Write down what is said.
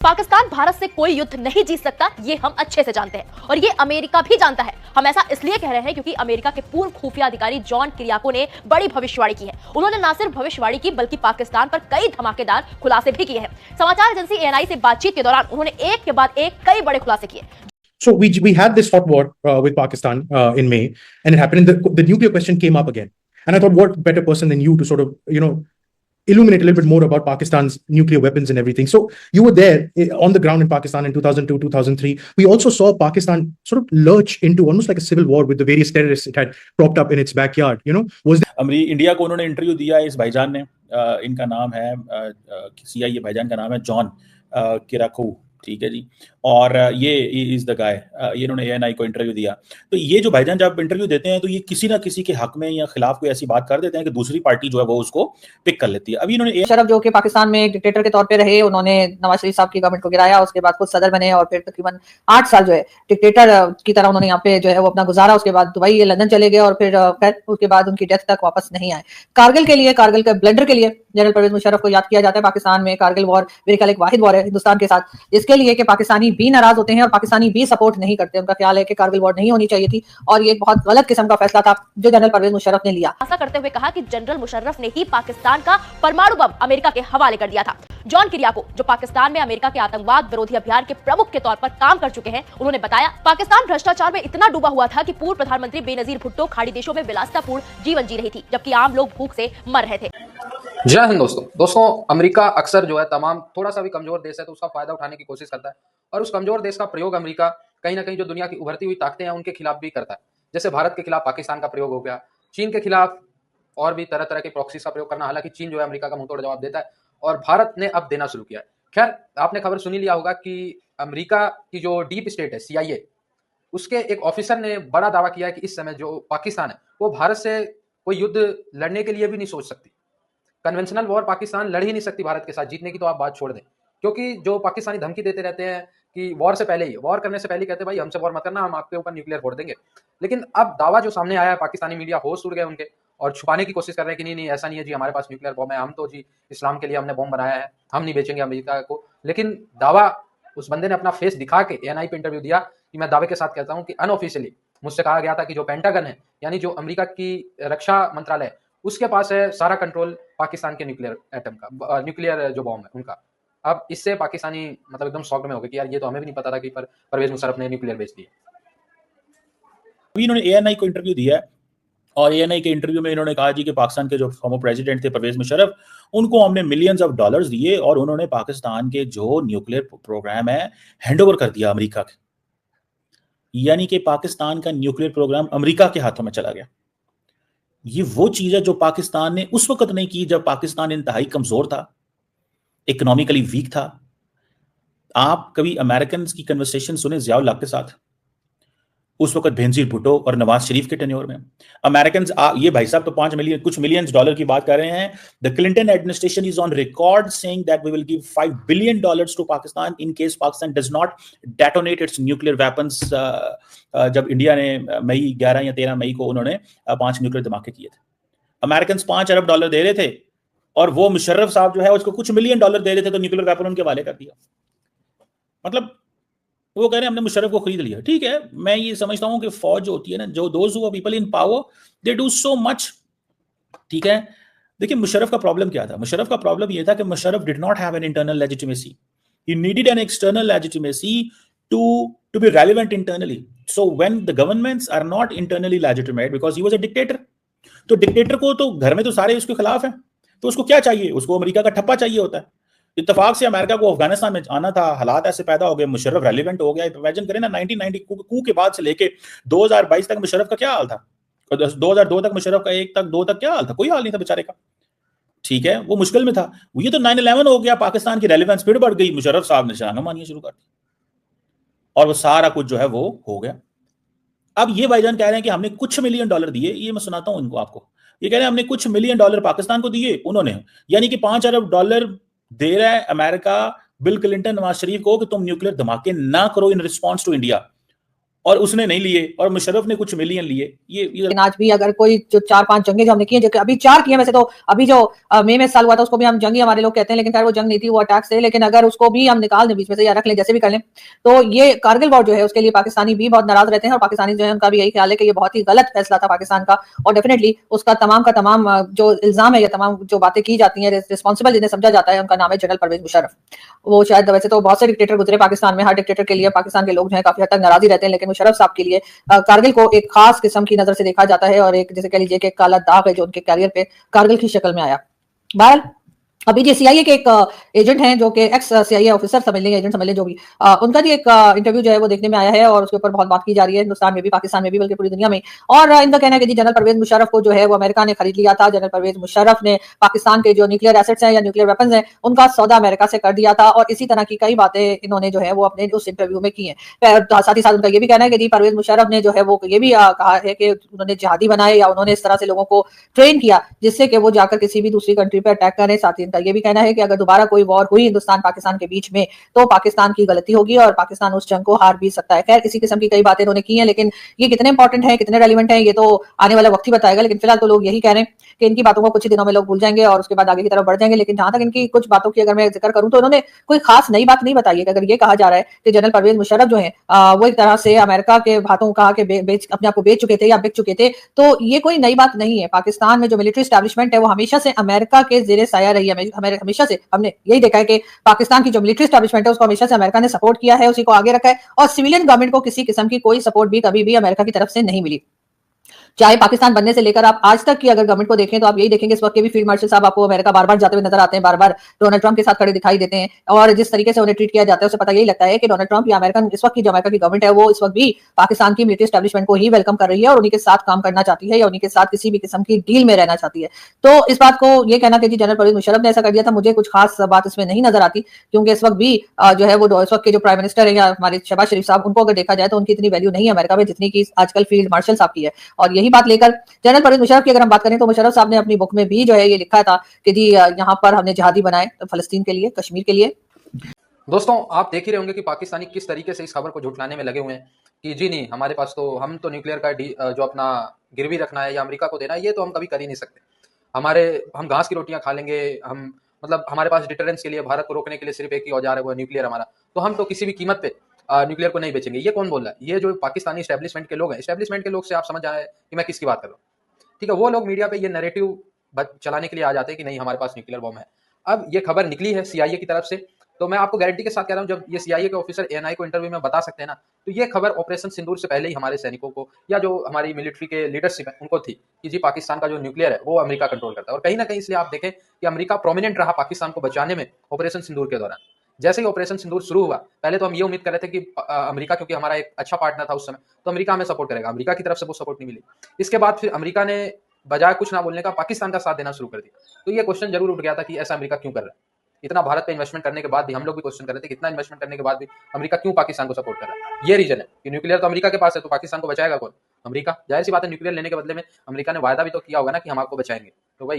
पाकिस्तान भारत से कोई युद्ध नहीं जीत सकता, ये हम अच्छे से जानते हैं और ये अमेरिका भी जानता है। हम ऐसा इसलिए कह रहे हैं क्योंकि अमेरिका के पूर्व खुफिया अधिकारी जॉन किरियाको ने बड़ी भविष्यवाणी की है। उन्होंने न सिर्फ भविष्यवाणी की बल्कि पाकिस्तान पर कई धमाकेदार खुलासे भी किए हैं। समाचार एजेंसी एएनआई से बातचीत के दौरान उन्होंने एक के बाद एक कई बड़े खुलासे किए। So we had this hot war with Pakistan in May, and it happened. The nuclear question came up again, and I thought, what better person than you to sort of illuminate a little bit more about Pakistan's nuclear weapons and everything. So you were there on the ground in Pakistan in 2002, 2003. We also saw Pakistan sort of lurch into almost like a civil war with the various terrorists it had propped up in its backyard. Was India को उन्होंने interview दिया इस भाईजान ने, इनका नाम है CIA भाईजान का नाम है जॉन किराको, ठीक है जी। और ये इज द गाय, ये इन्होंने एएनआई को इंटरव्यू दिया। तो ये जो भाईजान जब इंटरव्यू देते हैं तो ये किसी ना किसी के हक में या खिलाफ कोई ऐसी बात कर देते हैं कि दूसरी पार्टी जो है वो उसको पिक कर लेती है। अभी इन्होंने मुशर्रफ जो कि पाकिस्तान में एक डिक्टेटर के तौर पे रहे, उन्होंने नवाज शरीफ साहब की गवर्नमेंट को गिराया, उसके बाद खुद सदर बने और फिर तकरीबन 8 साल जो है डिक्टेटर की तरह उन्होंने यहाँ पे जो है वो अपना गुजारा। उसके बाद दुबई या लंदन चले गए और फिर उसके बाद उनकी डेथ तक वापस नहीं आए। कारगिल के ब्लंडर के लिए जनरल परवेज मुशर्रफ को याद किया जाता है। पाकिस्तान में कारगिल वॉर मेरे ख्याल एक वाहिद वॉर है हिंदुस्तान के साथ, जिसके लिए कि पाकिस्तानी भी नाराज होते हैं और पाकिस्तानी भी सपोर्ट नहीं करते। उनका ख्याल है कि कारगिल वॉर नहीं होनी चाहिए थी और ये एक बहुत गलत किस्म का फैसला था जो जनरल परवेज मुशर्रफ ने लिया। ऐसा करते हुए कहा कि जनरल मुशर्रफ ने ही पाकिस्तान का परमाणु बम अमेरिका के हवाले कर दिया था। जॉन किरियाको, जो पाकिस्तान में अमेरिका के आतंकवाद विरोधी अभियान के प्रमुख के तौर पर काम कर चुके हैं, उन्होंने बताया पाकिस्तान भ्रष्टाचार में इतना डूबा हुआ था कि पूर्व प्रधानमंत्री बेनजीर भुट्टो खाड़ी देशों में विलासितापूर्ण जीवन जी रही थी, जबकि आम लोग भूख से मर रहे थे। जय हिंद दोस्तों, अमेरिका अक्सर जो है तमाम थोड़ा सा भी कमजोर देश है तो उसका फायदा उठाने की कोशिश करता है और उस कमजोर देश का प्रयोग अमेरिका कहीं ना कहीं जो दुनिया की उभरती हुई ताकतें हैं उनके खिलाफ भी करता है। जैसे भारत के खिलाफ पाकिस्तान का प्रयोग हो गया, चीन के खिलाफ और भी तरह तरह के प्रॉक्सीज का प्रयोग करना। हालांकि चीन जो है अमेरिका का मुंहतोड़ जवाब देता है और भारत ने अब देना शुरू किया है। खैर, आपने खबर सुनी लिया होगा कि अमेरिका की जो डीप स्टेट है सीआईए, उसके एक ऑफिसर ने बड़ा दावा किया है कि इस समय जो पाकिस्तान है वो भारत से कोई युद्ध लड़ने के लिए भी नहीं सोच सकती। कन्वेंशनल वॉर पाकिस्तान लड़ ही नहीं सकती भारत के साथ, जीतने की तो आप बात छोड़ दें। क्योंकि जो पाकिस्तानी धमकी देते रहते हैं कि वॉर करने से पहले कहते हैं भाई हमसे वॉर मत करना, हम आपके ऊपर न्यूक्लियर फोड़ देंगे। लेकिन अब दावा जो सामने आया है, पाकिस्तानी मीडिया होश उड़ गए उनके और छुपाने की कोशिश कर रहे हैं कि नहीं ऐसा नहीं है जी, हमारे पास न्यूक्लियर बॉम्ब है, हम तो जी इस्लाम के लिए हमने बॉम्ब बनाया है, हम नहीं बेचेंगे अमेरिका को। लेकिन दावा उस बंदे ने अपना फेस दिखा के एएनआई पे इंटरव्यू दिया कि मैं दावे के साथ कहता हूं कि अनऑफिशियली मुझसे कहा गया था कि जो पेंटागन है यानी जो अमेरिका की रक्षा मंत्रालय, उसके पास है सारा कंट्रोल पाकिस्तान के न्यूक्लियर जो बॉम्ब है उनका। अब इससे पाकिस्तानी मतलब एकदम शॉक में हो गए कि यार ये तो हमें भी नहीं पता था कि परवेज मुशर्रफ ने न्यूक्लियर बेच दिए। अभी इन्होंने एएनआई को इंटरव्यू दिया है और एएनआई के इंटरव्यू में इन्होंने कहा जी कि पाकिस्तान के जो फॉर्मर प्रेसिडेंट थे परवेज मुशर्रफ, उनको हमने मिलियंस ऑफ डॉलर्स दिए और उन्होंने पाकिस्तान के जो न्यूक्लियर प्रोग्राम है हैंडओवर कर दिया अमेरिका के। यानी कि पाकिस्तान का न्यूक्लियर प्रोग्राम अमेरिका के हाथों में चला गया। ये वो चीज है जो पाकिस्तान ने उस वक्त नहीं की जब पाकिस्तान इंतहाई कमजोर था, इकोनॉमिकली वीक था। आप कभी अमेरिकन की कन्वर्सेशन सुने जियाउल हक के साथ, उस वक्त बेनजीर भुट्टो और नवाज शरीफ के टेन्योर में अमेरिकन, ये भाई साहब तो 5 मिलियन कुछ मिलियंस डॉलर की बात कर रहे हैं। The Clinton administration is on record saying that we will give $5 billion to Pakistan in case Pakistan does not detonate its nuclear weapons. जब इंडिया ने मई 11 या 13 मई को उन्होंने 5 न्यूक्लियर धमाके किए थे, अमेरिकन $5 अरब दे रहे थे और वो मुशर्रफ साहब जो है उसको कुछ मिलियन डॉलर दे रहे थे तो न्यूक्लियर वेपन उनके हवाले कर दिया। मतलब वो कह रहे हैं हमने मुशर्रफ को खरीद लिया। ठीक है, मैं ये समझता हूं कि फौज जो होती है ना, जो those who are people in power they do so much. ठीक है, देखिए मुशर्रफ का प्रॉब्लम क्या था? मुशर्रफ का प्रॉब्लम ये था कि Musharraf did not have an internal legitimacy, he needed an external legitimacy to be relevant internally. So when the governments are not internally legitimate because he was a dictator, तो डिक्टेटर को तो घर में तो सारे उसके खिलाफ हैं, तो उसको क्या चाहिए? उसको अमेरिका का ठप्पा चाहिए होता है। इत्तेफाक से अमेरिका को अफगानिस्तान में आना था, हालात ऐसे पैदा हो गए, मुशर्रफ रेलिवेंट हो गया। इमेजिन करें ना, 1990 कू के बाद से लेके 2022 तक मुशर्रफ का क्या हाल था, 2002 तक मुशर्रफ का 1 तक 2 तक क्या हाल था? कोई हाल नहीं था बेचारे का। ठीक है, वो मुश्किल में था। ये तो 9/11 हो गया, पाकिस्तान की रेलिवेंस फिर बढ़ गई, मुशर्रफ साहब ने शाना मानिए शुरू कर दी और वो सारा कुछ जो है वो हो गया। अब ये भाईजान कह रहे हैं कि हमने कुछ मिलियन डॉलर दिए, ये मैं सुनाता हूं इनको आपको। ये कह रहे हैं हमने कुछ मिलियन डॉलर पाकिस्तान को दिए उन्होंने, यानी कि $5 अरब दे रहा है America bill Clinton Nawaz Sharif को कि तुम न्यूक्लियर धमाके ना करो इन रिस्पॉन्स टू इंडिया। और उसने नहीं लिए और मुशर्रफ ने कुछ मिलियन लिए। ये लेकिन आज भी अगर कोई जो 4-5 जंगें जो हमने की हैं, जो अभी 4 की हैं वैसे तो, अभी जो मई में साल हुआ था उसको भी हम जंग ही हमारे लोग कहते हैं, लेकिन खैर वो जंग नहीं थी, वो अटैक्स थे। लेकिन अगर उसको भी हम निकाल दें बीच में से या रख लें, जैसे भी कर लें, तो ये कारगिल वॉर जो है उसके लिए पाकिस्तानी भी बहुत नाराज रहते हैं, और पाकिस्तानी जो है उनका भी यही ख्याल है कि ये बहुत ही गलत फैसला था पाकिस्तान का, और डेफिनेटली उसका तमाम का तमाम जो इल्जाम है या तमाम जो बातें की जाती हैं, रिस्पॉन्सिबल जिन्हें समझा जाता है, उनका नाम है जनरल परवेज मुशर्रफ। वो शायद वैसे तो बहुत से डिक्टेटर गुजरे पाकिस्तान में, हर डिक्टेटर के लिए पाकिस्तान के लोग जो है काफी हद तक नाराज ही रहते हैं, लेकिन मुशर्रफ साहब के लिए कारगिल को एक खास किस्म की नजर से देखा जाता है, और एक जैसे कह लीजिए कि एक काला दाग है जो उनके कैरियर पे कारगिल की शक्ल में आया। बहरहाल अभी जी सीआईए के एक एजेंट हैं जो कि एक्स सीआईए ऑफिसर समझ लें, एजेंट समझ लें, जो भी उनका भी एक इंटरव्यू जो है वो देखने में आया है, और उसके ऊपर बहुत बात की जा रही है हिंदुस्तान में भी, पाकिस्तान में भी, बल्कि पूरी दुनिया में। और इनका कहना है कि जी जनरल परवेज मुशर्रफ को जो है वो अमेरिका ने खरीद लिया था। जनरल परवेज मुशर्रफ ने पाकिस्तान के जो न्यूक्लियर एसेट्स हैं या न्यूक्लियर वेपन्स हैं उनका सौदा अमेरिका से कर दिया था, और इसी तरह की कई बातें इन्होंने जो है वो अपने उस इंटरव्यू में की है। साथ ही साथ उनका ये भी कहना है कि जी परवेज मुशर्रफ ने जो है वो ये भी कहा है कि उन्होंने जिहादी बनाए या उन्होंने इस तरह से लोगों को ट्रेन किया जिससे कि वो जाकर किसी भी दूसरी कंट्री पर अटैक करें। साथ ही इनका ये भी कहना है कि अगर दोबारा कोई वॉर हुई हिंदुस्तान पाकिस्तान के बीच में तो पाकिस्तान की गलती होगी और पाकिस्तान उस जंग को हार भी सकता है। खैर इसी किस्म की कई बातें इन्होंने की हैं, लेकिन ये कितने इंपॉर्टेंट है, कितने रेलिवेंट है, ये तो आने वाला वक्त ही बताएगा। लेकिन फिलहाल तो लोग यही कह रहे हैं कि इनकी बातों को कुछ ही दिनों में लोग भूल जाएंगे और उसके बाद आगे की तरफ बढ़ जाएंगे। लेकिन जहां तक इनकी कुछ बातों की अगर मैं जिक्र करूं तो इन्होंने कोई खास नई बात नहीं बताई है। अगर ये कहा जा रहा है कि जनरल परवेज मुशर्रफ जो है वो एक तरह से अमेरिका के हाथों कहा कि अपने आप को बेच चुके थे या बिक चुके थे, तो ये कोई नई बात नहीं है। पाकिस्तान में जो मिलिट्री एस्टैब्लिशमेंट है वो हमेशा से अमेरिका के जेरे साया रही है। हमेशा से हमने यही देखा है कि पाकिस्तान की जो मिलिट्री एस्टैब्लिशमेंट है उसको हमेशा से अमेरिका ने सपोर्ट किया है, उसी को आगे रखा है, और सिविलियन गवर्नमेंट को किसी किस्म की कोई सपोर्ट भी कभी भी अमेरिका की तरफ से नहीं मिली। चाहे पाकिस्तान बनने से लेकर आप आज तक की अगर गवर्नमेंट को देखें तो आप यही देखेंगे इस वक्त के भी फील्ड मार्शल साहब आपको अमेरिका बार बार जाते हुए नजर आते हैं, बार बार डोनाल्ड ट्रंप के साथ खड़े दिखाई देते हैं, और जिस तरीके से उन्हें ट्रीट किया जाता है उससे पता यही लगता है कि डोनाल्ड ट्रंप या अमेरिकन इस वक्त की जो अमेरिका की गवर्नमेंट है वो इस वक्त भी पाकिस्तान की मिलिट्री एस्टैब्लिशमेंट को ही वेलकम कर रही है और उन्हीं के साथ काम करना चाहती है या उन्हीं के साथ किसी भी किस्म की डील में रहना चाहती है। तो इस बात को ये कहना कि जी जनरल परवेज मुशर्रफ ने ऐसा कर दिया था, मुझे कुछ खास बात इसमें नहीं नजर आती, क्योंकि इस वक्त भी जो है वो इस वक्त के जो प्राइम मिनिस्टर है या हमारे शहबाज शरीफ साहब, उनको अगर देखा जाए तो उनकी इतनी वैल्यू नहीं है अमेरिका में जितनी की आजकल फील्ड मार्शल साहब की है। और यही बात लेकर जनरल परवेज मुशर्रफ की अगर हम बात करें तो मुशर्रफ साहब ने अपनी बुक में भी जो है ये लिखा था कि जी यहाँ पर हमने जिहादी बनाए फलस्तीन के लिए, कश्मीर के लिए। दोस्तों आप देख ही रहे होंगे कि पाकिस्तानी किस तरीके से इस खबर को झुठलाने में लगे हुए हैं कि जी नहीं हमारे पास तो हम तो न्यूक्लियर का जो अपना गिरवी रखना है या अमेरिका को देना है ये तो हम कभी कर ही नहीं सकते। हम घास की रोटियां खा लेंगे, हम मतलब हमारे पास डिटरेंस के लिए भारत को रोकने के लिए सिर्फ एक ही औजार है वो न्यूक्लियर हमारा, तो हम तो किसी भी कीमत पे न्यूक्लियर को नहीं बेचेंगे। ये कौन बोल रहा है? ये जो पाकिस्तानी स्टैब्लिशमेंट के लोग हैं, स्टैब्लिशमेंट के लोग से आप समझ आए कि मैं किसकी बात कर रहा हूँ। ठीक है, वो लोग मीडिया पे ये नैरेटिव चलाने के लिए आ जाते हैं कि नहीं हमारे पास न्यूक्लियर बॉम्ब है। अब ये खबर निकली है सीआईए की तरफ से, तो मैं आपको गारंटी के साथ कह रहा हूं जब ये सीआईए के ऑफिसर एएनआई को इंटरव्यू में बता सकते हैं ना, तो ये खबर ऑपरेशन सिंदूर से पहले ही हमारे सैनिकों को या जो हमारी मिलिट्री के लीडरशिप है उनको थी कि जी पाकिस्तान का जो न्यूक्लियर है वो अमेरिका कंट्रोल करता है। और कहीं ना कहीं इसलिए आप देखें कि अमेरिका प्रोमिनेंट रहा पाकिस्तान को बचाने में ऑपरेशन सिंदूर के दौरान। जैसे ही ऑपरेशन सिंदूर शुरू हुआ पहले तो हम ये उम्मीद कर रहे थे कि अमेरिका क्योंकि हमारा एक अच्छा पार्टनर था उस समय तो अमेरिका हमें सपोर्ट करेगा, अमेरिका की तरफ से वो सपोर्ट नहीं मिली। इसके बाद फिर अमेरिका ने बजाय कुछ ना बोलने का पाकिस्तान का साथ देना शुरू कर दिया। तो ये क्वेश्चन जरूर उठ गया था कि ऐसा अमेरिका क्यों कर रहा है। इतना भारत पे इन्वेस्टमेंट करने के बाद भी हम लोग भी क्वेश्चन कर रहे थे कि इतना इन्वेस्टमेंट करने के बाद भी अमेरिका क्यों पाकिस्तान को सपोर्ट कर रहा है। ये रीजन है कि न्यूक्लियर तो अमेरिका के पास है तो पाकिस्तान को बचाएगा कौन? अमेरिका। जाहिर सी बात है न्यूक्लियर लेने के बदले में अमेरिका ने वायदा भी तो किया होगा ना कि हम आपको बचाएंगे, तो वही है।